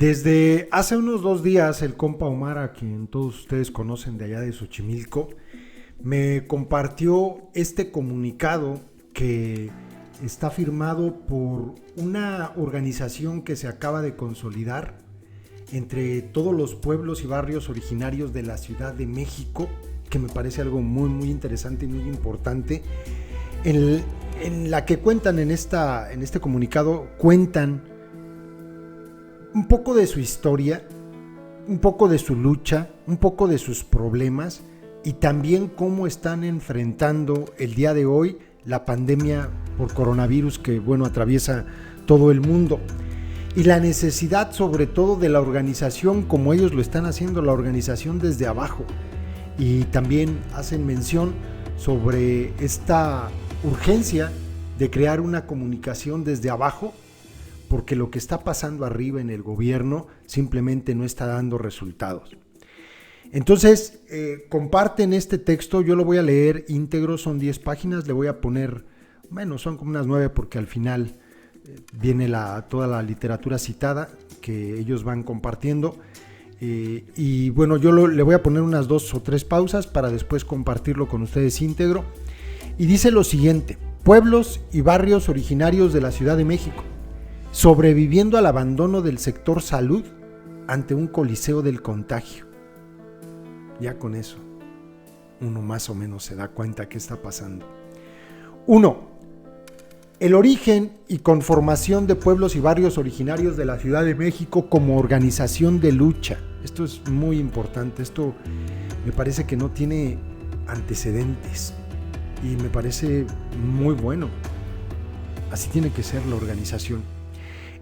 Desde hace unos 2 días, el compa Omar, a quien todos ustedes conocen de allá de Xochimilco, me compartió este comunicado que está firmado por una organización que se acaba de consolidar entre todos los pueblos y barrios originarios de la Ciudad de México, que me parece algo muy interesante y muy importante, en la que cuentan en este comunicado, cuentan un poco de su historia, un poco de su lucha, un poco de sus problemas y también cómo están enfrentando el día de hoy la pandemia por coronavirus que, atraviesa todo el mundo. Y la necesidad sobre todo de la organización, como ellos lo están haciendo, la organización desde abajo. Y también hacen mención sobre esta urgencia de crear una comunicación desde abajo, porque lo que está pasando arriba en el gobierno simplemente no está dando resultados. Entonces, comparten este texto, yo lo voy a leer íntegro, son 10 páginas, le voy a poner, son como unas 9 porque al final viene toda la literatura citada que ellos van compartiendo. Le voy a poner unas 2 o 3 pausas para después compartirlo con ustedes íntegro. Y dice lo siguiente: pueblos y barrios originarios de la Ciudad de México, sobreviviendo al abandono del sector salud ante un coliseo del contagio. Ya con eso, uno más o menos se da cuenta qué está pasando. 1. El origen y conformación de pueblos y barrios originarios de la Ciudad de México como organización de lucha. Esto es muy importante, esto me parece que no tiene antecedentes y me parece muy bueno. Así tiene que ser la organización.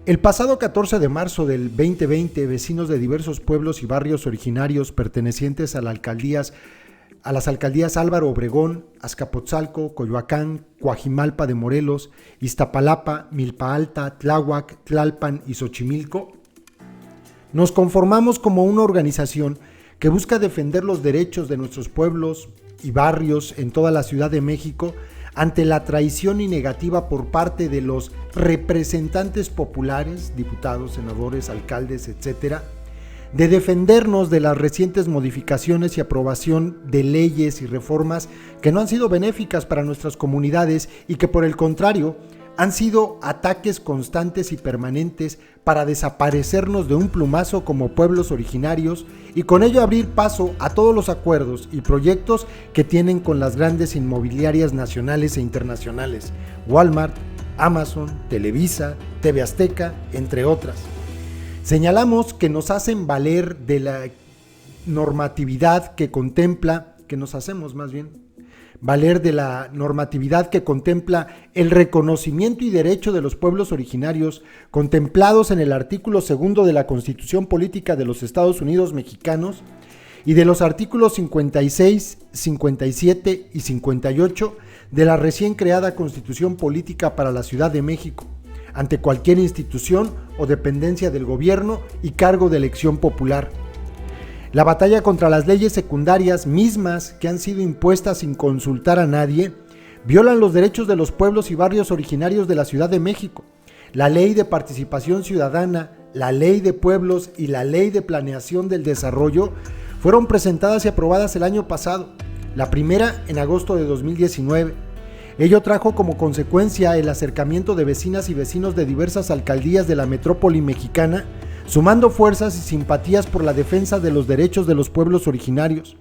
El pasado 14 de marzo del 2020, vecinos de diversos pueblos y barrios originarios pertenecientes a las alcaldías Álvaro Obregón, Azcapotzalco, Coyoacán, Coajimalpa de Morelos, Iztapalapa, Milpa Alta, Tláhuac, Tlalpan y Xochimilco, nos conformamos como una organización que busca defender los derechos de nuestros pueblos y barrios en toda la Ciudad de México ante la traición y negativa por parte de los representantes populares, diputados, senadores, alcaldes, etcétera, de defendernos de las recientes modificaciones y aprobación de leyes y reformas que no han sido benéficas para nuestras comunidades y que, por el contrario, han sido ataques constantes y permanentes para desaparecernos de un plumazo como pueblos originarios y con ello abrir paso a todos los acuerdos y proyectos que tienen con las grandes inmobiliarias nacionales e internacionales, Walmart, Amazon, Televisa, TV Azteca, entre otras. Señalamos que nos hacen valer de la normatividad que contempla, valer de la normatividad que contempla el reconocimiento y derecho de los pueblos originarios contemplados en el artículo 2 de la Constitución Política de los Estados Unidos Mexicanos y de los artículos 56, 57 y 58 de la recién creada Constitución Política para la Ciudad de México, ante cualquier institución o dependencia del gobierno y cargo de elección popular. La batalla contra las leyes secundarias mismas que han sido impuestas sin consultar a nadie violan los derechos de los pueblos y barrios originarios de la Ciudad de México. La Ley de Participación Ciudadana, la Ley de Pueblos y la Ley de Planeación del Desarrollo fueron presentadas y aprobadas el año pasado, la primera en agosto de 2019. Ello trajo como consecuencia el acercamiento de vecinas y vecinos de diversas alcaldías de la metrópoli mexicana, sumando fuerzas y simpatías por la defensa de los derechos de los pueblos originarios.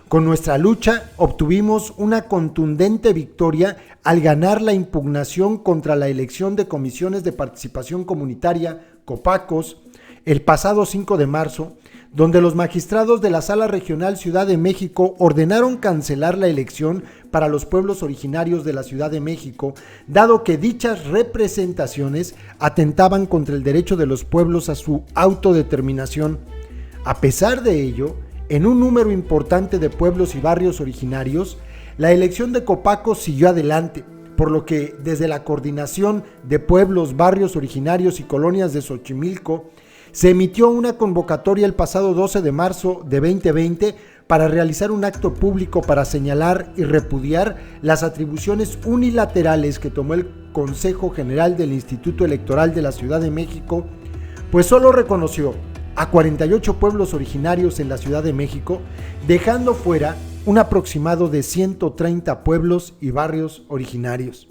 Con nuestra lucha obtuvimos una contundente victoria al ganar la impugnación contra la elección de comisiones de participación comunitaria, COPACOS, el pasado 5 de marzo, donde los magistrados de la Sala Regional Ciudad de México ordenaron cancelar la elección para los pueblos originarios de la Ciudad de México, dado que dichas representaciones atentaban contra el derecho de los pueblos a su autodeterminación. A pesar de ello, en un número importante de pueblos y barrios originarios, la elección de COPACOS siguió adelante, por lo que desde la Coordinación de Pueblos, Barrios Originarios y Colonias de Xochimilco, se emitió una convocatoria el pasado 12 de marzo de 2020 para realizar un acto público para señalar y repudiar las atribuciones unilaterales que tomó el Consejo General del Instituto Electoral de la Ciudad de México pues solo reconoció a 48 pueblos originarios en la Ciudad de México, dejando fuera un aproximado de 130 pueblos y barrios originarios.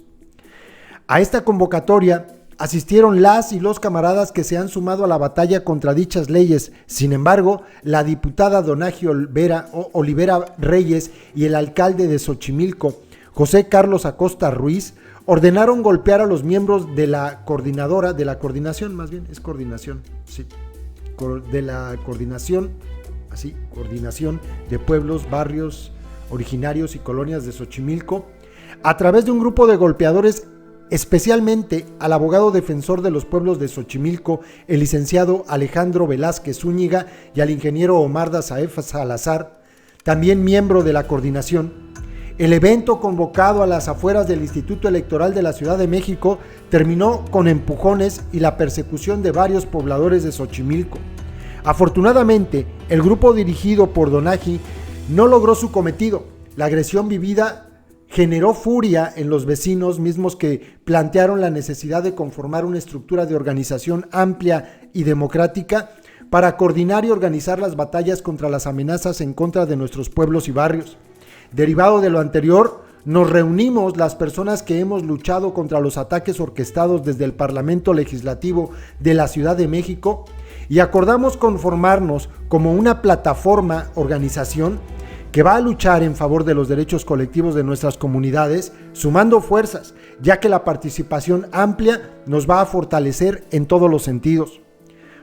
A esta convocatoria asistieron las y los camaradas que se han sumado a la batalla contra dichas leyes. Sin embargo, la diputada Donagia Olivera Reyes y el alcalde de Xochimilco, José Carlos Acosta Ruiz, ordenaron golpear a los miembros de la coordinación de pueblos, barrios originarios y colonias de Xochimilco, a través de un grupo de golpeadores, especialmente al abogado defensor de los pueblos de Xochimilco, el licenciado Alejandro Velázquez Zúñiga, y al ingeniero Omar Dazaef Salazar, también miembro de la coordinación. El evento, convocado a las afueras del Instituto Electoral de la Ciudad de México, terminó con empujones y la persecución de varios pobladores de Xochimilco. Afortunadamente, el grupo dirigido por Donagia no logró su cometido. La agresión vivida generó furia en los vecinos mismos, que plantearon la necesidad de conformar una estructura de organización amplia y democrática para coordinar y organizar las batallas contra las amenazas en contra de nuestros pueblos y barrios. Derivado de lo anterior, nos reunimos las personas que hemos luchado contra los ataques orquestados desde el Parlamento Legislativo de la Ciudad de México y acordamos conformarnos como una plataforma organización que va a luchar en favor de los derechos colectivos de nuestras comunidades, sumando fuerzas, ya que la participación amplia nos va a fortalecer en todos los sentidos.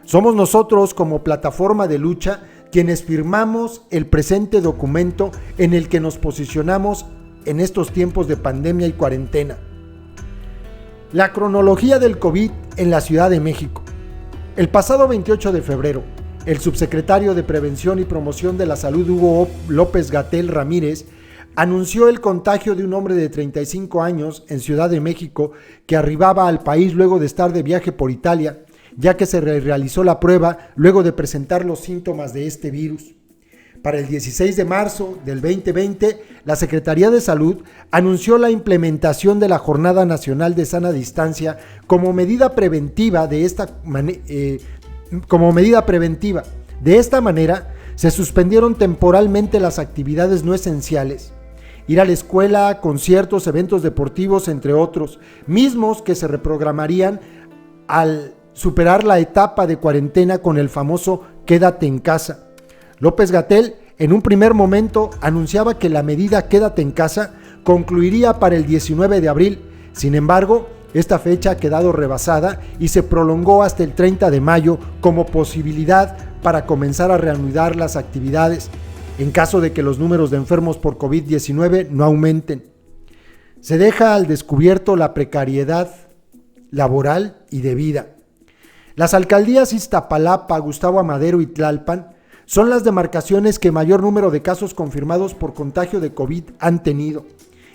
Somos nosotros, como plataforma de lucha, quienes firmamos el presente documento en el que nos posicionamos en estos tiempos de pandemia y cuarentena. La cronología del COVID en la Ciudad de México. El pasado 28 de febrero, el subsecretario de Prevención y Promoción de la Salud, Hugo López-Gatell Ramírez, anunció el contagio de un hombre de 35 años en Ciudad de México que arribaba al país luego de estar de viaje por Italia, ya que se realizó la prueba luego de presentar los síntomas de este virus. Para el 16 de marzo del 2020, la Secretaría de Salud anunció la implementación de la Jornada Nacional de Sana Distancia como medida preventiva. De esta manera, se suspendieron temporalmente las actividades no esenciales. Ir a la escuela, conciertos, eventos deportivos, entre otros, mismos que se reprogramarían al superar la etapa de cuarentena con el famoso quédate en casa. López-Gatell en un primer momento anunciaba que la medida quédate en casa concluiría para el 19 de abril. Sin embargo, esta fecha ha quedado rebasada y se prolongó hasta el 30 de mayo como posibilidad para comenzar a reanudar las actividades en caso de que los números de enfermos por COVID-19 no aumenten. Se deja al descubierto la precariedad laboral y de vida. Las alcaldías Iztapalapa, Gustavo Amadero y Tlalpan son las demarcaciones que mayor número de casos confirmados por contagio de COVID han tenido.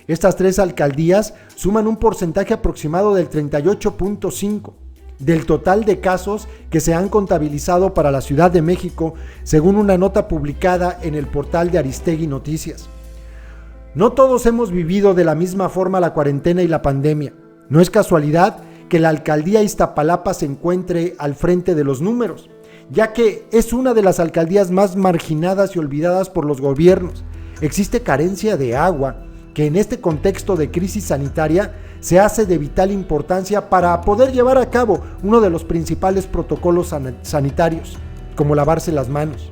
Estas tres alcaldías suman un porcentaje aproximado del 38.5% del total de casos que se han contabilizado para la Ciudad de México, según una nota publicada en el portal de Aristegui Noticias. No todos hemos vivido de la misma forma la cuarentena y la pandemia. No es casualidad que la alcaldía Iztapalapa se encuentre al frente de los números, ya que es una de las alcaldías más marginadas y olvidadas por los gobiernos. Existe carencia de agua, que en este contexto de crisis sanitaria se hace de vital importancia para poder llevar a cabo uno de los principales protocolos sanitarios, como lavarse las manos.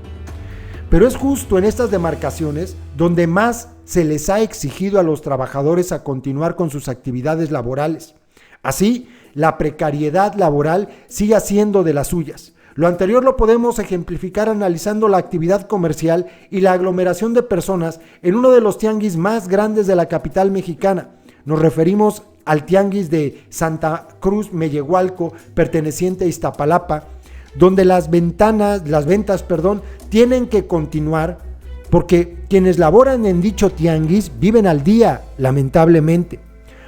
Pero es justo en estas demarcaciones donde más se les ha exigido a los trabajadores a continuar con sus actividades laborales. Así, la precariedad laboral sigue siendo de las suyas. Lo anterior lo podemos ejemplificar analizando la actividad comercial y la aglomeración de personas en uno de los tianguis más grandes de la capital mexicana. Nos referimos al tianguis de Santa Cruz Mellehualco, perteneciente a Iztapalapa, donde las ventas tienen que continuar porque quienes laboran en dicho tianguis viven al día, lamentablemente.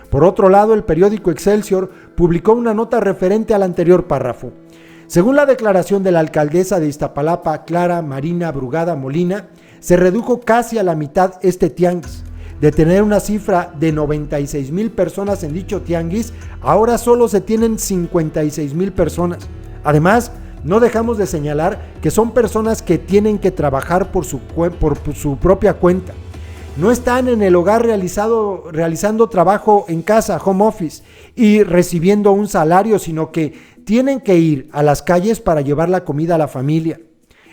Por otro lado, el periódico Excelsior publicó una nota referente al anterior párrafo. Según la declaración de la alcaldesa de Iztapalapa, Clara Marina Brugada Molina, se redujo casi a la mitad este tianguis. De tener una cifra de 96,000 personas en dicho tianguis, ahora solo se tienen 56,000 personas. Además, no dejamos de señalar que son personas que tienen que trabajar por su propia cuenta. No están en el hogar realizando trabajo en casa, home office, y recibiendo un salario, sino que tienen que ir a las calles para llevar la comida a la familia.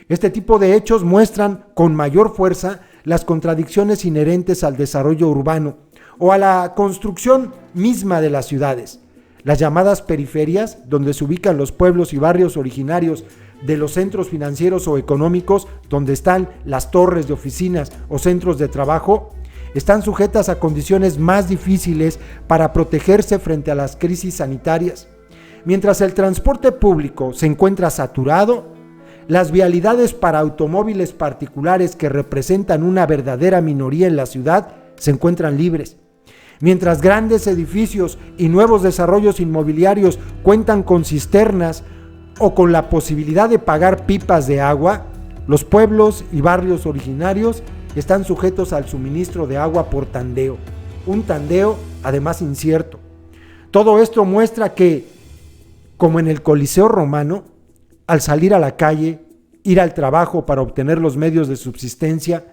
Este tipo de hechos muestran con mayor fuerza las contradicciones inherentes al desarrollo urbano o a la construcción misma de las ciudades. Las llamadas periferias, donde se ubican los pueblos y barrios originarios de los centros financieros o económicos, donde están las torres de oficinas o centros de trabajo, están sujetas a condiciones más difíciles para protegerse frente a las crisis sanitarias. Mientras el transporte público se encuentra saturado, las vialidades para automóviles particulares, que representan una verdadera minoría en la ciudad, se encuentran libres. Mientras grandes edificios y nuevos desarrollos inmobiliarios cuentan con cisternas o con la posibilidad de pagar pipas de agua, los pueblos y barrios originarios están sujetos al suministro de agua por tandeo, un tandeo además incierto. Todo esto muestra que, como en el Coliseo romano, al salir a la calle, ir al trabajo para obtener los medios de subsistencia,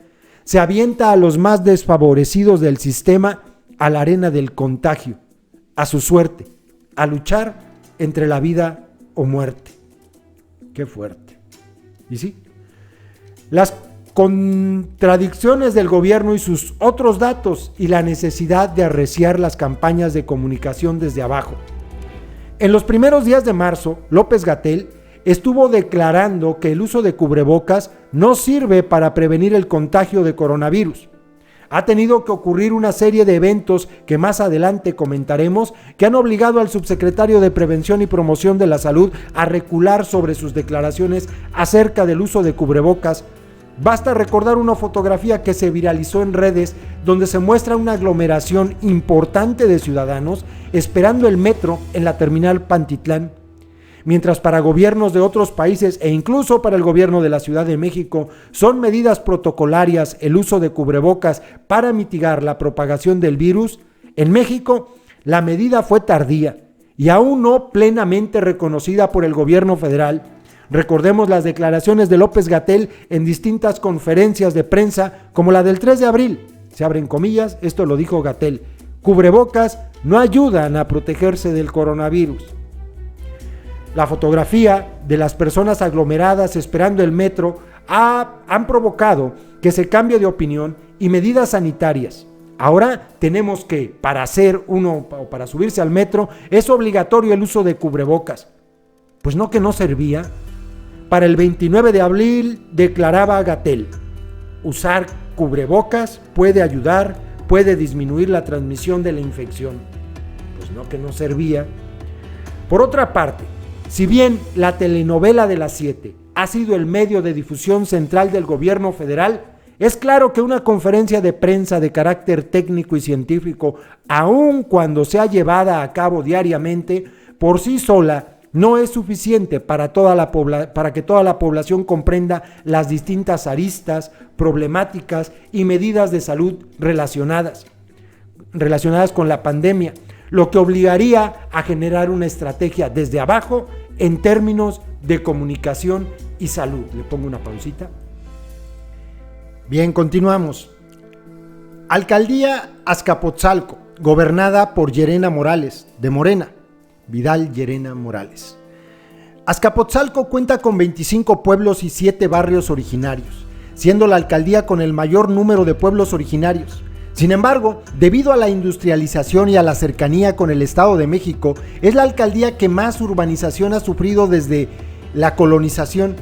se avienta a los más desfavorecidos del sistema a la arena del contagio, a su suerte, a luchar entre la vida o muerte. Qué fuerte. Y sí, las contradicciones del gobierno y sus otros datos y la necesidad de arreciar las campañas de comunicación desde abajo. En los primeros días de marzo, López-Gatell estuvo declarando que el uso de cubrebocas no sirve para prevenir el contagio de coronavirus. Ha tenido que ocurrir una serie de eventos que más adelante comentaremos, que han obligado al subsecretario de Prevención y Promoción de la Salud a recular sobre sus declaraciones acerca del uso de cubrebocas. Basta recordar una fotografía que se viralizó en redes, donde se muestra una aglomeración importante de ciudadanos esperando el metro en la terminal Pantitlán. Mientras para gobiernos de otros países e incluso para el gobierno de la Ciudad de México son medidas protocolarias el uso de cubrebocas para mitigar la propagación del virus, en México la medida fue tardía y aún no plenamente reconocida por el gobierno federal. Recordemos las declaraciones de López-Gatell en distintas conferencias de prensa, como la del 3 de abril. Se abren comillas, esto lo dijo Gatell: cubrebocas no ayudan a protegerse del coronavirus. La fotografía de las personas aglomeradas esperando el metro han provocado que se cambie de opinión y medidas sanitarias. Ahora tenemos que, para subirse al metro, es obligatorio el uso de cubrebocas. Pues no, que no servía. Para el 29 de abril declaraba Gatell: usar cubrebocas puede ayudar, puede disminuir la transmisión de la infección. Pues no, que no servía. Por otra parte, si bien la telenovela de las 7 ha sido el medio de difusión central del gobierno federal, es claro que una conferencia de prensa de carácter técnico y científico, aun cuando sea llevada a cabo diariamente, por sí sola no es suficiente para que toda la población comprenda las distintas aristas, problemáticas y medidas de salud relacionadas con la pandemia, lo que obligaría a generar una estrategia desde abajo en términos de comunicación y salud. Le pongo una pausita. Bien, continuamos. Alcaldía Azcapotzalco, gobernada por Llerena Morales, de Morena, Vidal Llerena Morales. Azcapotzalco cuenta con 25 pueblos y 7 barrios originarios, siendo la alcaldía con el mayor número de pueblos originarios. Sin embargo, debido a la industrialización y a la cercanía con el Estado de México, es la alcaldía que más urbanización ha sufrido desde la colonización.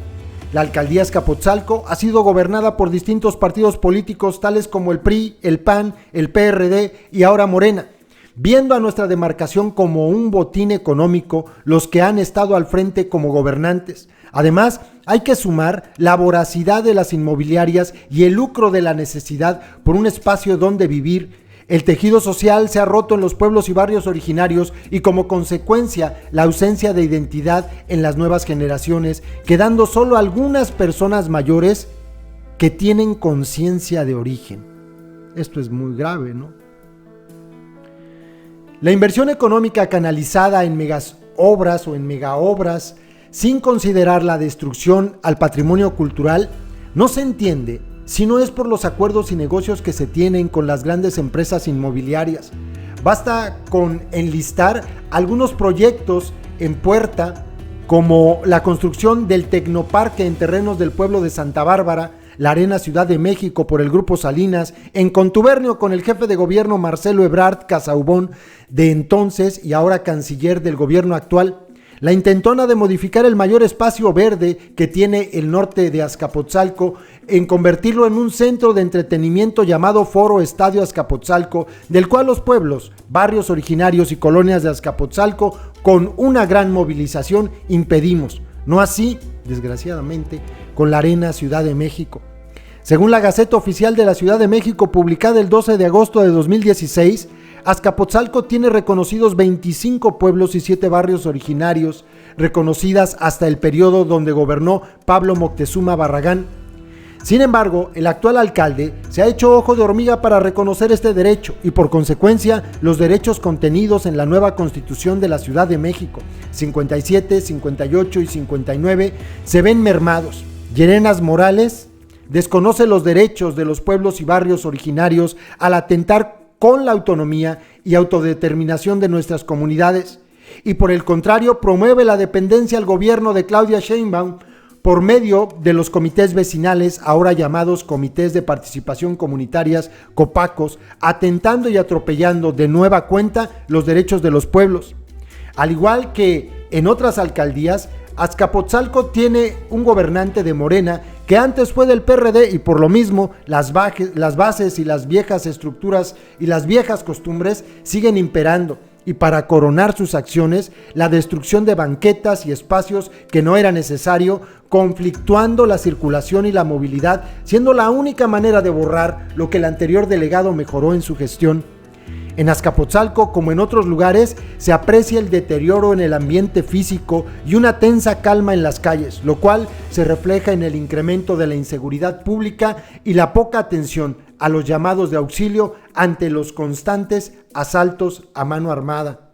La alcaldía Azcapotzalco ha sido gobernada por distintos partidos políticos tales como el PRI, el PAN, el PRD y ahora Morena, viendo a nuestra demarcación como un botín económico los que han estado al frente como gobernantes. Además, hay que sumar la voracidad de las inmobiliarias y el lucro de la necesidad por un espacio donde vivir. El tejido social se ha roto en los pueblos y barrios originarios y como consecuencia la ausencia de identidad en las nuevas generaciones, quedando solo algunas personas mayores que tienen conciencia de origen. Esto es muy grave, ¿no? La inversión económica canalizada en megaobras sin considerar la destrucción al patrimonio cultural, no se entiende si no es por los acuerdos y negocios que se tienen con las grandes empresas inmobiliarias. Basta con enlistar algunos proyectos en puerta, como la construcción del Tecnoparque en terrenos del pueblo de Santa Bárbara, la Arena Ciudad de México por el Grupo Salinas, en contubernio con el jefe de gobierno Marcelo Ebrard Casaubon, de entonces y ahora canciller del gobierno actual. La intentona de modificar el mayor espacio verde que tiene el norte de Azcapotzalco en convertirlo en un centro de entretenimiento llamado Foro Estadio Azcapotzalco, del cual los pueblos, barrios originarios y colonias de Azcapotzalco, con una gran movilización, impedimos. No así, desgraciadamente, con la Arena Ciudad de México. Según la Gaceta Oficial de la Ciudad de México, publicada el 12 de agosto de 2016, Azcapotzalco tiene reconocidos 25 pueblos y 7 barrios originarios, reconocidas hasta el periodo donde gobernó Pablo Moctezuma Barragán. Sin embargo, el actual alcalde se ha hecho ojo de hormiga para reconocer este derecho y, por consecuencia, los derechos contenidos en la nueva Constitución de la Ciudad de México, 57, 58 y 59, se ven mermados. Llerenas Morales desconoce los derechos de los pueblos y barrios originarios al atentar con la autonomía y autodeterminación de nuestras comunidades, y por el contrario promueve la dependencia al gobierno de Claudia Sheinbaum por medio de los comités vecinales, ahora llamados Comités de Participación Comunitarias, COPACOS, atentando y atropellando de nueva cuenta los derechos de los pueblos. Al igual que en otras alcaldías, Azcapotzalco tiene un gobernante de Morena que antes fue del PRD, y por lo mismo las bases y las viejas estructuras y las viejas costumbres siguen imperando, y para coronar sus acciones, la destrucción de banquetas y espacios que no era necesario, conflictuando la circulación y la movilidad, siendo la única manera de borrar lo que el anterior delegado mejoró en su gestión. En Azcapotzalco, como en otros lugares, se aprecia el deterioro en el ambiente físico y una tensa calma en las calles, lo cual se refleja en el incremento de la inseguridad pública y la poca atención a los llamados de auxilio ante los constantes asaltos a mano armada.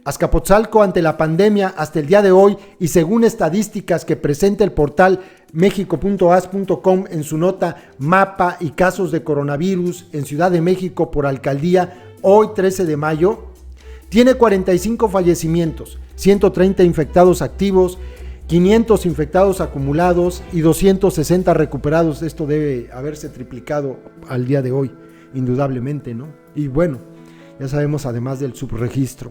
Azcapotzalco, ante la pandemia hasta el día de hoy, y según estadísticas que presenta el portal mexico.as.com en su nota Mapa y casos de coronavirus en Ciudad de México por alcaldía, hoy 13 de mayo, tiene 45 fallecimientos, 130 infectados activos, 500 infectados acumulados y 260 recuperados. Esto debe haberse triplicado al día de hoy, indudablemente, ¿no? Y bueno, ya sabemos, además del subregistro.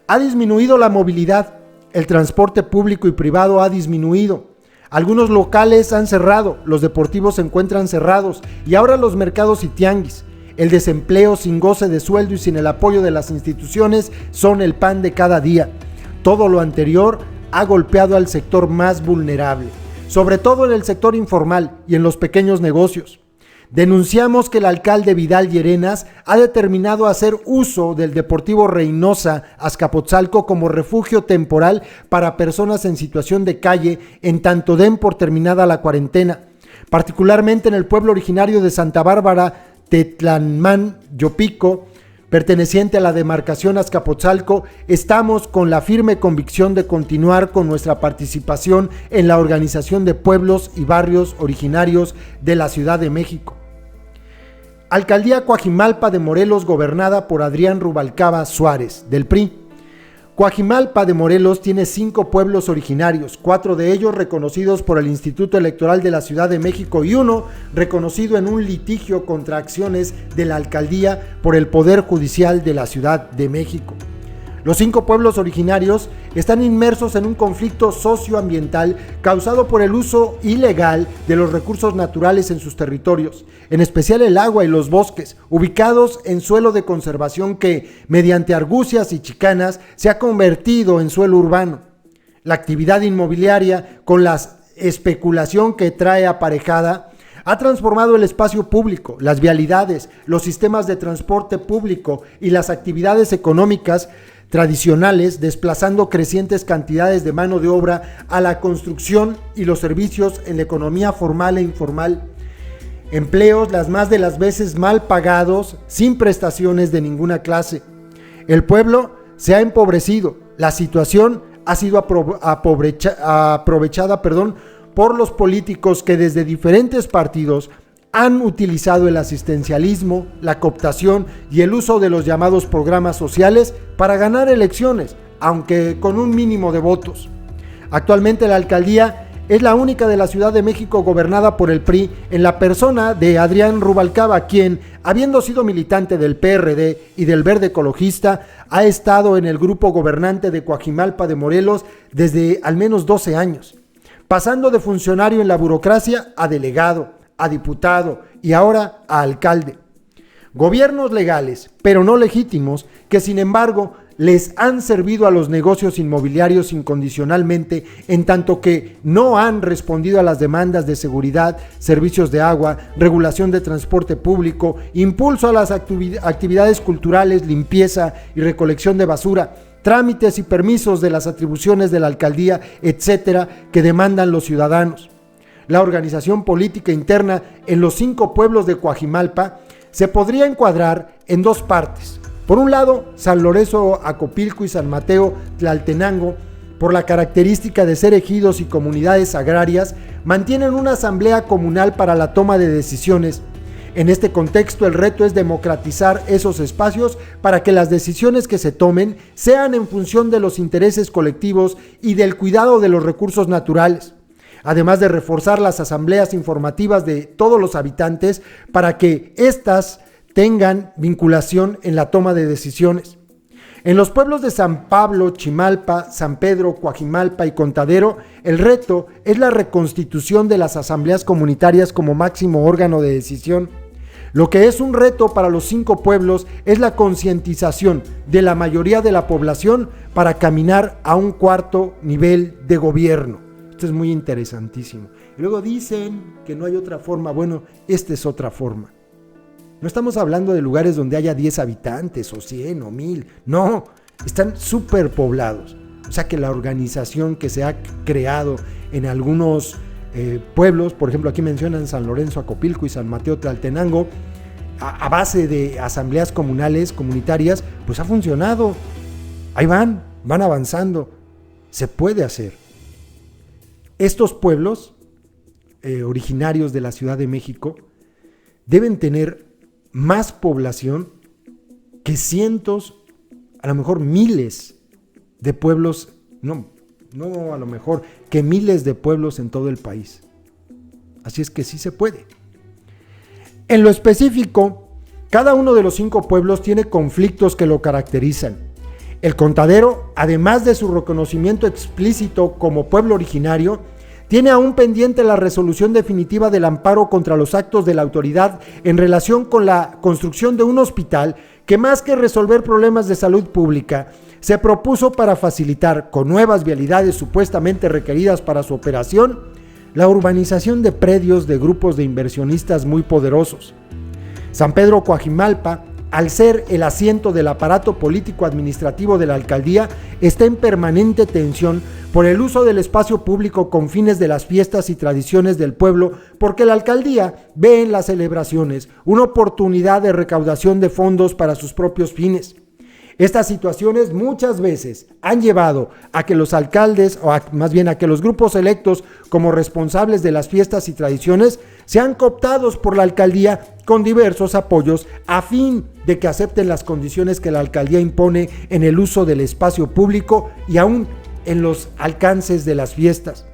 Ha disminuido la movilidad, el transporte público y privado ha disminuido. Algunos locales han cerrado, los deportivos se encuentran cerrados y ahora los mercados y tianguis. El desempleo sin goce de sueldo y sin el apoyo de las instituciones son el pan de cada día. Todo lo anterior ha golpeado al sector más vulnerable, sobre todo en el sector informal y en los pequeños negocios. Denunciamos que el alcalde Vidal Llerenas ha determinado hacer uso del Deportivo Reynosa Azcapotzalco como refugio temporal para personas en situación de calle, en tanto den por terminada la cuarentena, particularmente en el pueblo originario de Santa Bárbara, Tetlanmán, Yopico, perteneciente a la demarcación Azcapotzalco. Estamos con la firme convicción de continuar con nuestra participación en la organización de pueblos y barrios originarios de la Ciudad de México. Alcaldía Coajimalpa de Morelos, gobernada por Adrián Rubalcaba Suárez, del PRI. Coajimalpa de Morelos tiene 5 pueblos originarios, 4 de ellos reconocidos por el Instituto Electoral de la Ciudad de México y 1 reconocido en un litigio contra acciones de la alcaldía por el Poder Judicial de la Ciudad de México. Los 5 pueblos originarios están inmersos en un conflicto socioambiental causado por el uso ilegal de los recursos naturales en sus territorios, en especial el agua y los bosques, ubicados en suelo de conservación que, mediante argucias y chicanas, se ha convertido en suelo urbano. La actividad inmobiliaria, con la especulación que trae aparejada, ha transformado el espacio público, las vialidades, los sistemas de transporte público y las actividades económicas tradicionales, desplazando crecientes cantidades de mano de obra a la construcción y los servicios en la economía formal e informal. Empleos las más de las veces mal pagados, sin prestaciones de ninguna clase. El pueblo se ha empobrecido, la situación ha sido aprovechada por los políticos que desde diferentes partidos han utilizado el asistencialismo, la cooptación y el uso de los llamados programas sociales para ganar elecciones, aunque con un mínimo de votos. Actualmente la alcaldía es la única de la Ciudad de México gobernada por el PRI en la persona de Adrián Rubalcaba, quien, habiendo sido militante del PRD y del Verde Ecologista, ha estado en el grupo gobernante de Coajimalpa de Morelos desde al menos 12 años, pasando de funcionario en la burocracia a delegado, a diputado y ahora a alcalde. Gobiernos legales, pero no legítimos, que sin embargo les han servido a los negocios inmobiliarios incondicionalmente, en tanto que no han respondido a las demandas de seguridad, servicios de agua, regulación de transporte público, impulso a las actividades culturales, limpieza y recolección de basura, trámites y permisos de las atribuciones de la alcaldía, etcétera, que demandan los ciudadanos. La organización política interna en los 5 pueblos de Coajimalpa se podría encuadrar en 2 partes. Por un lado, San Lorenzo Acopilco y San Mateo Tlaltenango, por la característica de ser ejidos y comunidades agrarias, mantienen una asamblea comunal para la toma de decisiones. En este contexto, el reto es democratizar esos espacios para que las decisiones que se tomen sean en función de los intereses colectivos y del cuidado de los recursos naturales, además de reforzar las asambleas informativas de todos los habitantes para que éstas tengan vinculación en la toma de decisiones. En los pueblos de San Pablo, Chimalpa, San Pedro, Coajimalpa y Contadero, el reto es la reconstitución de las asambleas comunitarias como máximo órgano de decisión. Lo que es un reto para los 5 pueblos es la concientización de la mayoría de la población para caminar a un 4º nivel de gobierno. Esto es muy interesantísimo. Y luego dicen que no hay otra forma. Bueno, esta es otra forma. No estamos hablando de lugares donde haya 10 habitantes o 100 o 1000. No, están súper poblados. O sea que la organización que se ha creado en algunos pueblos, por ejemplo aquí mencionan San Lorenzo Acopilco y San Mateo Tlaltenango, a base de asambleas comunales, comunitarias, pues ha funcionado. Ahí van avanzando. Se puede hacer. Estos pueblos originarios de la Ciudad de México deben tener más población que cientos, a lo mejor miles de pueblos, no a lo mejor, que miles de pueblos en todo el país. Así es que sí se puede. En lo específico, cada uno de los 5 pueblos tiene conflictos que lo caracterizan. El Contadero, además de su reconocimiento explícito como pueblo originario, tiene aún pendiente la resolución definitiva del amparo contra los actos de la autoridad en relación con la construcción de un hospital que, más que resolver problemas de salud pública, se propuso para facilitar, con nuevas vialidades supuestamente requeridas para su operación, la urbanización de predios de grupos de inversionistas muy poderosos. San Pedro Coajimalpa, al ser el asiento del aparato político-administrativo de la alcaldía, está en permanente tensión por el uso del espacio público con fines de las fiestas y tradiciones del pueblo, porque la alcaldía ve en las celebraciones una oportunidad de recaudación de fondos para sus propios fines. Estas situaciones muchas veces han llevado a que los alcaldes, más bien a que los grupos electos como responsables de las fiestas y tradiciones, sean cooptados por la alcaldía con diversos apoyos a fin de que acepten las condiciones que la alcaldía impone en el uso del espacio público y aún en los alcances de las fiestas.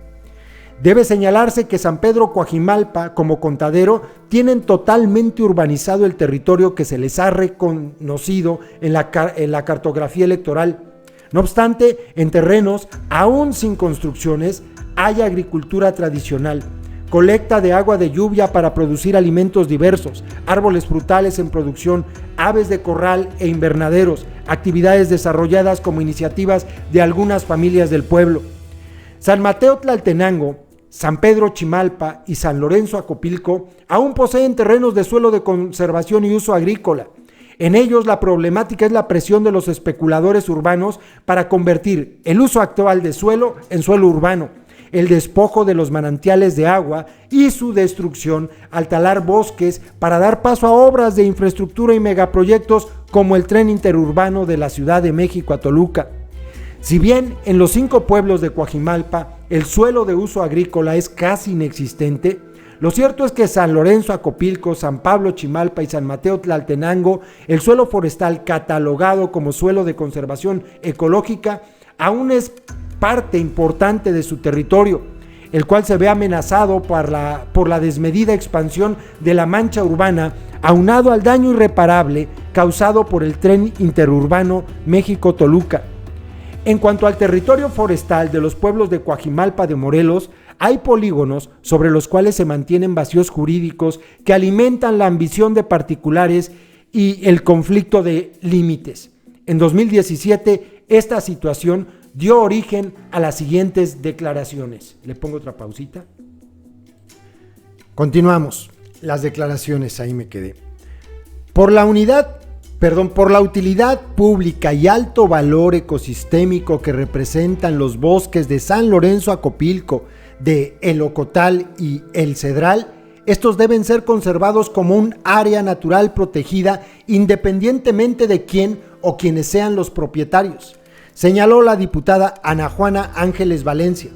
Debe señalarse que San Pedro Coajimalpa, como Contadero, tienen totalmente urbanizado el territorio que se les ha reconocido en la cartografía electoral. No obstante, en terrenos aún sin construcciones hay agricultura tradicional, colecta de agua de lluvia para producir alimentos diversos, árboles frutales en producción, aves de corral e invernaderos, actividades desarrolladas como iniciativas de algunas familias del pueblo. San Mateo Tlaltenango, San Pedro Chimalpa y San Lorenzo Acopilco aún poseen terrenos de suelo de conservación y uso agrícola. En ellos la problemática es la presión de los especuladores urbanos para convertir el uso actual de suelo en suelo urbano, el despojo de los manantiales de agua y su destrucción al talar bosques para dar paso a obras de infraestructura y megaproyectos como el tren interurbano de la Ciudad de México a Toluca. Si bien en los 5 pueblos de Coajimalpa el suelo de uso agrícola es casi inexistente, lo cierto es que San Lorenzo Acopilco, San Pablo Chimalpa y San Mateo Tlaltenango, el suelo forestal catalogado como suelo de conservación ecológica, aún es parte importante de su territorio, el cual se ve amenazado por la desmedida expansión de la mancha urbana, aunado al daño irreparable causado por el tren interurbano México-Toluca. En cuanto al territorio forestal de los pueblos de Coajimalpa de Morelos, hay polígonos sobre los cuales se mantienen vacíos jurídicos que alimentan la ambición de particulares y el conflicto de límites. En 2017, esta situación dio origen a las siguientes declaraciones. Le pongo otra pausita. Continuamos. Las declaraciones, ahí me quedé. Por la utilidad pública y alto valor ecosistémico que representan los bosques de San Lorenzo Acopilco, de El Ocotal y El Cedral, estos deben ser conservados como un área natural protegida independientemente de quién o quienes sean los propietarios, señaló la diputada Ana Juana Ángeles Valencia.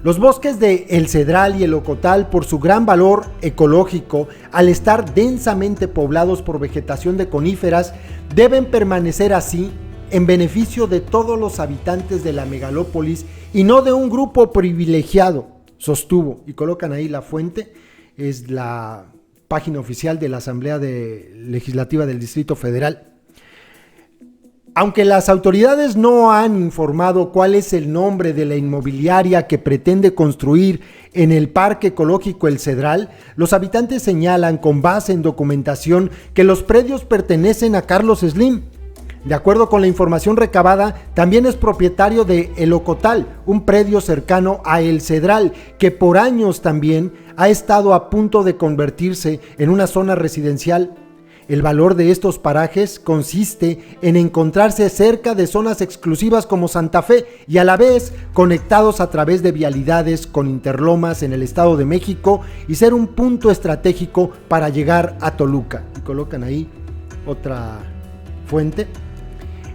Los bosques de El Cedral y El Ocotal, por su gran valor ecológico, al estar densamente poblados por vegetación de coníferas, deben permanecer así en beneficio de todos los habitantes de la megalópolis y no de un grupo privilegiado, sostuvo. Y colocan ahí la fuente, es la página oficial de la Asamblea Legislativa del Distrito Federal. Aunque las autoridades no han informado cuál es el nombre de la inmobiliaria que pretende construir en el Parque Ecológico El Cedral, los habitantes señalan con base en documentación que los predios pertenecen a Carlos Slim. De acuerdo con la información recabada, también es propietario de El Ocotal, un predio cercano a El Cedral, que por años también ha estado a punto de convertirse en una zona residencial. El valor de estos parajes consiste en encontrarse cerca de zonas exclusivas como Santa Fe y a la vez conectados a través de vialidades con interlomas en el Estado de México y ser un punto estratégico para llegar a Toluca. Y colocan ahí otra fuente.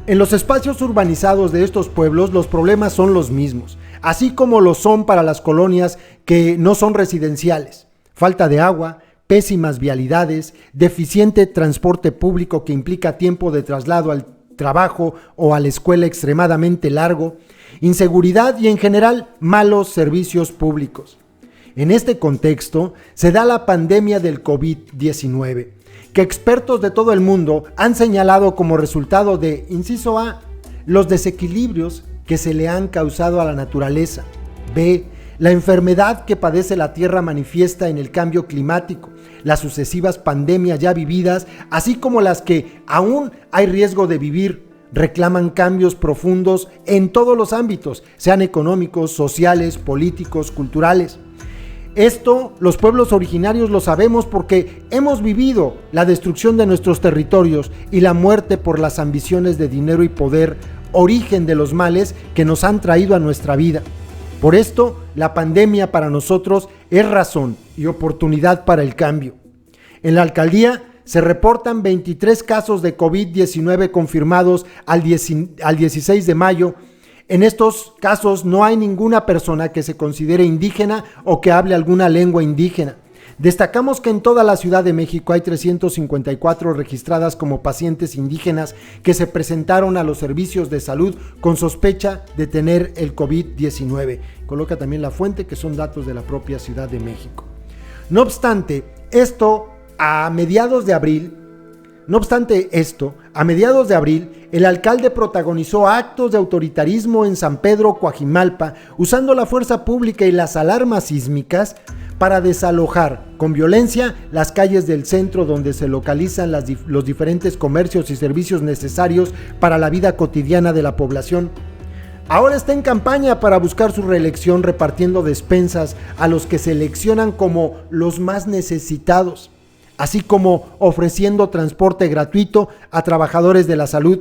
En los espacios urbanizados de estos pueblos los problemas son los mismos, así como lo son para las colonias que no son residenciales. Falta de agua, pésimas vialidades, deficiente transporte público que implica tiempo de traslado al trabajo o a la escuela extremadamente largo, inseguridad y en general malos servicios públicos. En este contexto se da la pandemia del COVID-19, que expertos de todo el mundo han señalado como resultado de, inciso A, los desequilibrios que se le han causado a la naturaleza, B, la enfermedad que padece la Tierra manifiesta en el cambio climático, las sucesivas pandemias ya vividas, así como las que aún hay riesgo de vivir, reclaman cambios profundos en todos los ámbitos, sean económicos, sociales, políticos, culturales. Esto los pueblos originarios lo sabemos porque hemos vivido la destrucción de nuestros territorios y la muerte por las ambiciones de dinero y poder, origen de los males que nos han traído a nuestra vida. Por esto, la pandemia para nosotros es razón y oportunidad para el cambio. En la alcaldía se reportan 23 casos de COVID-19 confirmados al 16 de mayo. En estos casos no hay ninguna persona que se considere indígena o que hable alguna lengua indígena. Destacamos que en toda la Ciudad de México hay 354 registradas como pacientes indígenas que se presentaron a los servicios de salud con sospecha de tener el COVID-19. Coloca también la fuente, que son datos de la propia Ciudad de México. No obstante esto, a mediados de abril, el alcalde protagonizó actos de autoritarismo en San Pedro Coajimalpa, usando la fuerza pública y las alarmas sísmicas para desalojar con violencia las calles del centro donde se localizan los diferentes comercios y servicios necesarios para la vida cotidiana de la población. Ahora está en campaña para buscar su reelección repartiendo despensas a los que seleccionan como los más necesitados, así como ofreciendo transporte gratuito a trabajadores de la salud.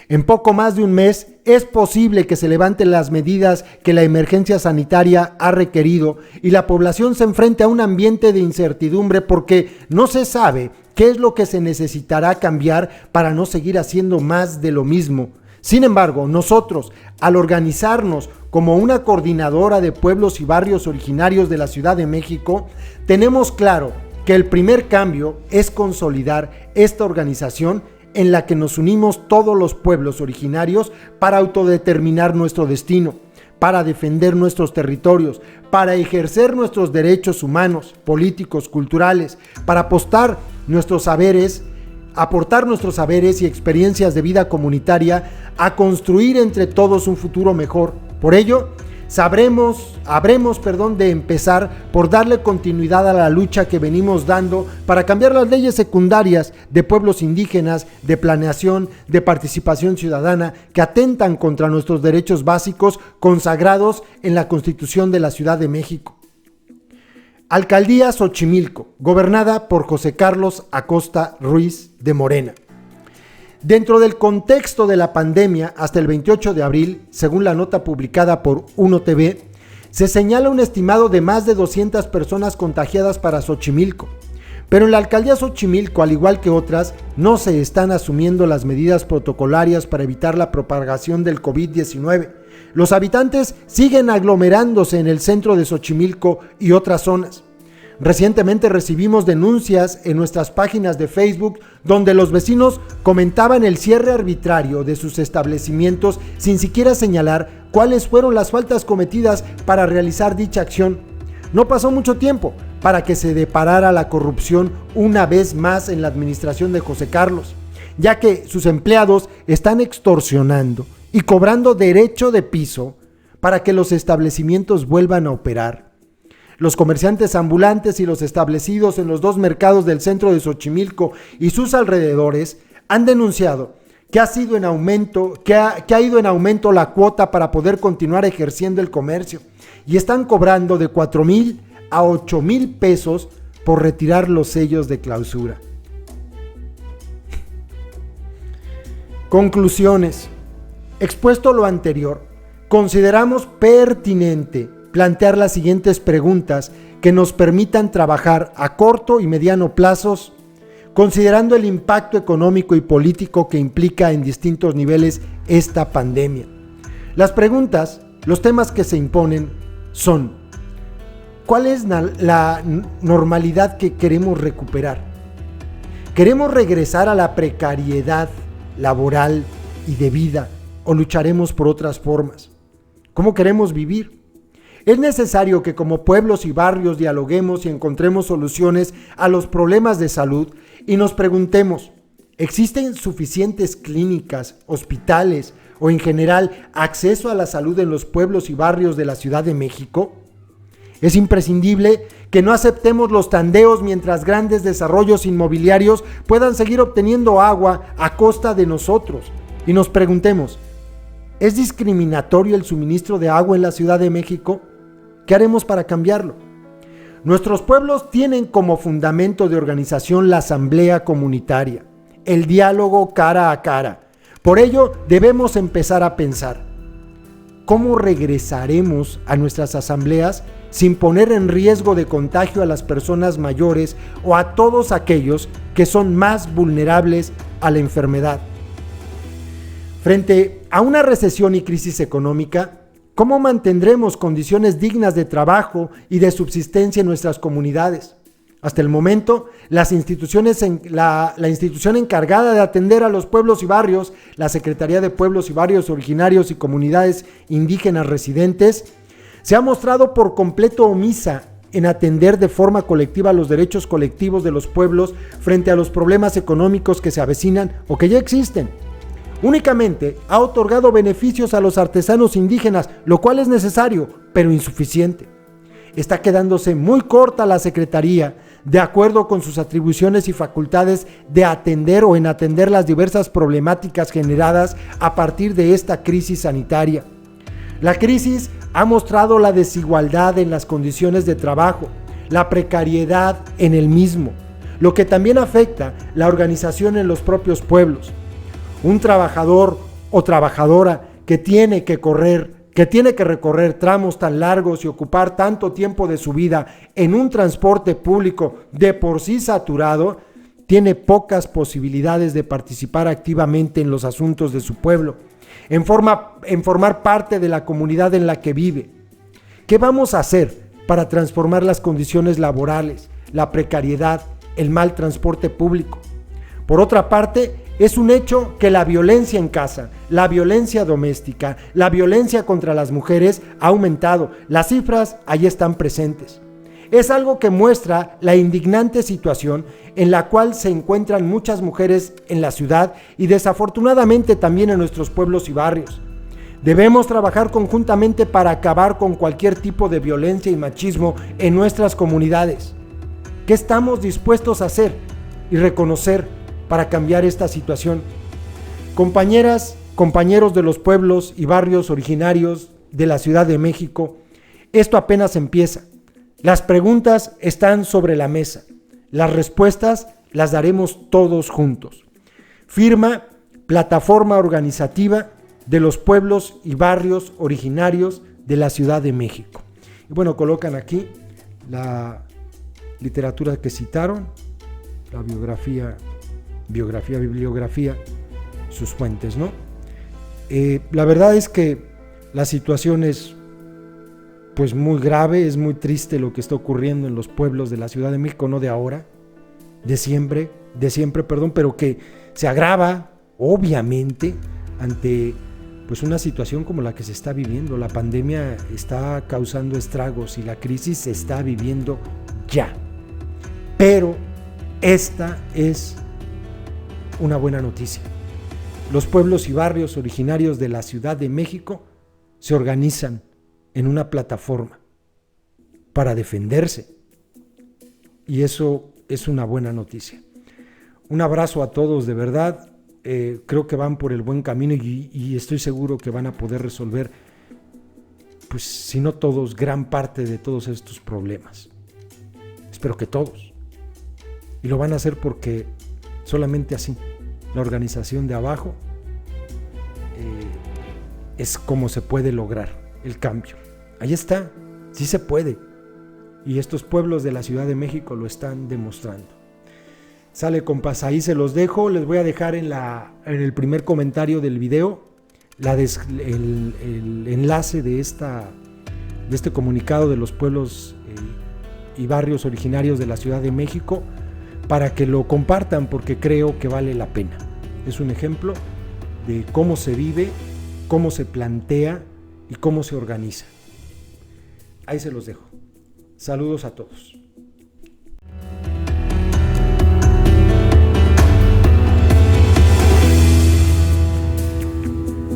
En poco más de un mes es posible que se levanten las medidas que la emergencia sanitaria ha requerido y la población se enfrente a un ambiente de incertidumbre porque no se sabe qué es lo que se necesitará cambiar para no seguir haciendo más de lo mismo, Sin embargo, nosotros, al organizarnos como una coordinadora de pueblos y barrios originarios de la Ciudad de México, tenemos claro que el primer cambio es consolidar esta organización en la que nos unimos todos los pueblos originarios para autodeterminar nuestro destino, para defender nuestros territorios, para ejercer nuestros derechos humanos, políticos, culturales, para aportar nuestros saberes y experiencias de vida comunitaria a construir entre todos un futuro mejor. Por ello, habremos de empezar por darle continuidad a la lucha que venimos dando para cambiar las leyes secundarias de pueblos indígenas, de planeación, de participación ciudadana, que atentan contra nuestros derechos básicos consagrados en la Constitución de la Ciudad de México. Alcaldía Xochimilco, gobernada por José Carlos Acosta Ruiz de Morena. Dentro del contexto de la pandemia, hasta el 28 de abril, según la nota publicada por Uno TV, se señala un estimado de más de 200 personas contagiadas para Xochimilco. Pero en la alcaldía Xochimilco, al igual que otras, no se están asumiendo las medidas protocolarias para evitar la propagación del COVID-19. Los habitantes siguen aglomerándose en el centro de Xochimilco y otras zonas. Recientemente recibimos denuncias en nuestras páginas de Facebook donde los vecinos comentaban el cierre arbitrario de sus establecimientos sin siquiera señalar cuáles fueron las faltas cometidas para realizar dicha acción. No pasó mucho tiempo para que se deparara la corrupción una vez más en la administración de José Carlos, ya que sus empleados están extorsionando y cobrando derecho de piso para que los establecimientos vuelvan a operar. Los comerciantes ambulantes y los establecidos en los dos mercados del centro de Xochimilco y sus alrededores han denunciado que ha ido en aumento la cuota para poder continuar ejerciendo el comercio y están cobrando de 4,000 a 8,000 pesos por retirar los sellos de clausura. Conclusiones. Expuesto lo anterior, consideramos pertinente plantear las siguientes preguntas que nos permitan trabajar a corto y mediano plazos, considerando el impacto económico y político que implica en distintos niveles esta pandemia. Las preguntas, los temas que se imponen son: ¿cuál es la normalidad que queremos recuperar? ¿Queremos regresar a la precariedad laboral y de vida o lucharemos por otras formas? ¿Cómo queremos vivir? Es necesario que como pueblos y barrios dialoguemos y encontremos soluciones a los problemas de salud y nos preguntemos: ¿existen suficientes clínicas, hospitales o en general acceso a la salud en los pueblos y barrios de la Ciudad de México? Es imprescindible que no aceptemos los tandeos mientras grandes desarrollos inmobiliarios puedan seguir obteniendo agua a costa de nosotros y nos preguntemos: ¿es discriminatorio el suministro de agua en la Ciudad de México? ¿Qué haremos para cambiarlo? Nuestros pueblos tienen como fundamento de organización la asamblea comunitaria, el diálogo cara a cara. Por ello, debemos empezar a pensar: ¿cómo regresaremos a nuestras asambleas sin poner en riesgo de contagio a las personas mayores o a todos aquellos que son más vulnerables a la enfermedad? Frente a una recesión y crisis económica, ¿cómo mantendremos condiciones dignas de trabajo y de subsistencia en nuestras comunidades? Hasta el momento, la institución encargada de atender a los pueblos y barrios, la Secretaría de Pueblos y Barrios Originarios y Comunidades Indígenas Residentes, se ha mostrado por completo omisa en atender de forma colectiva los derechos colectivos de los pueblos frente a los problemas económicos que se avecinan o que ya existen. Únicamente ha otorgado beneficios a los artesanos indígenas, lo cual es necesario, pero insuficiente. Está quedándose muy corta la Secretaría, de acuerdo con sus atribuciones y facultades de atender o en atender las diversas problemáticas generadas a partir de esta crisis sanitaria. La crisis ha mostrado la desigualdad en las condiciones de trabajo, la precariedad en el mismo, lo que también afecta la organización en los propios pueblos. Un trabajador o trabajadora que tiene que recorrer tramos tan largos y ocupar tanto tiempo de su vida en un transporte público de por sí saturado, tiene pocas posibilidades de participar activamente en los asuntos de su pueblo. en formar parte de la comunidad en la que vive. ¿Qué vamos a hacer para transformar las condiciones laborales, la precariedad, el mal transporte público? Por otra parte, es un hecho que la violencia en casa, la violencia doméstica, la violencia contra las mujeres ha aumentado. Las cifras ahí están presentes. Es algo que muestra la indignante situación en la cual se encuentran muchas mujeres en la ciudad y desafortunadamente también en nuestros pueblos y barrios. Debemos trabajar conjuntamente para acabar con cualquier tipo de violencia y machismo en nuestras comunidades. ¿Qué estamos dispuestos a hacer y reconocer para cambiar esta situación? Compañeras, compañeros de los pueblos y barrios originarios de la Ciudad de México, esto apenas empieza. Las preguntas están sobre la mesa. Las respuestas las daremos todos juntos. Firma Plataforma Organizativa de los Pueblos y Barrios Originarios de la Ciudad de México. Y bueno, colocan aquí la literatura que citaron, la bibliografía, sus fuentes, ¿no? La verdad es que la situación es pues muy grave, es muy triste lo que está ocurriendo en los pueblos de la Ciudad de México, no de ahora, de siempre, pero que se agrava, obviamente, ante pues una situación como la que se está viviendo. La pandemia está causando estragos y la crisis se está viviendo ya. Pero esta es una buena noticia. Los pueblos y barrios originarios de la Ciudad de México se organizan en una plataforma para defenderse. Y eso es una buena noticia. Un abrazo a todos, de verdad. Creo que van por el buen camino y estoy seguro que van a poder resolver, pues si no todos, gran parte de todos estos problemas. Espero que todos. Y lo van a hacer porque solamente así, la organización de abajo, es como se puede lograr el cambio. Ahí está, sí se puede. Y estos pueblos de la Ciudad de México lo están demostrando. Sale, compas, ahí se los dejo. Les voy a dejar en el primer comentario del video el enlace de este comunicado de los pueblos y barrios originarios de la Ciudad de México para que lo compartan, porque creo que vale la pena. Es un ejemplo de cómo se vive, cómo se plantea y cómo se organiza. Ahí se los dejo. Saludos a todos.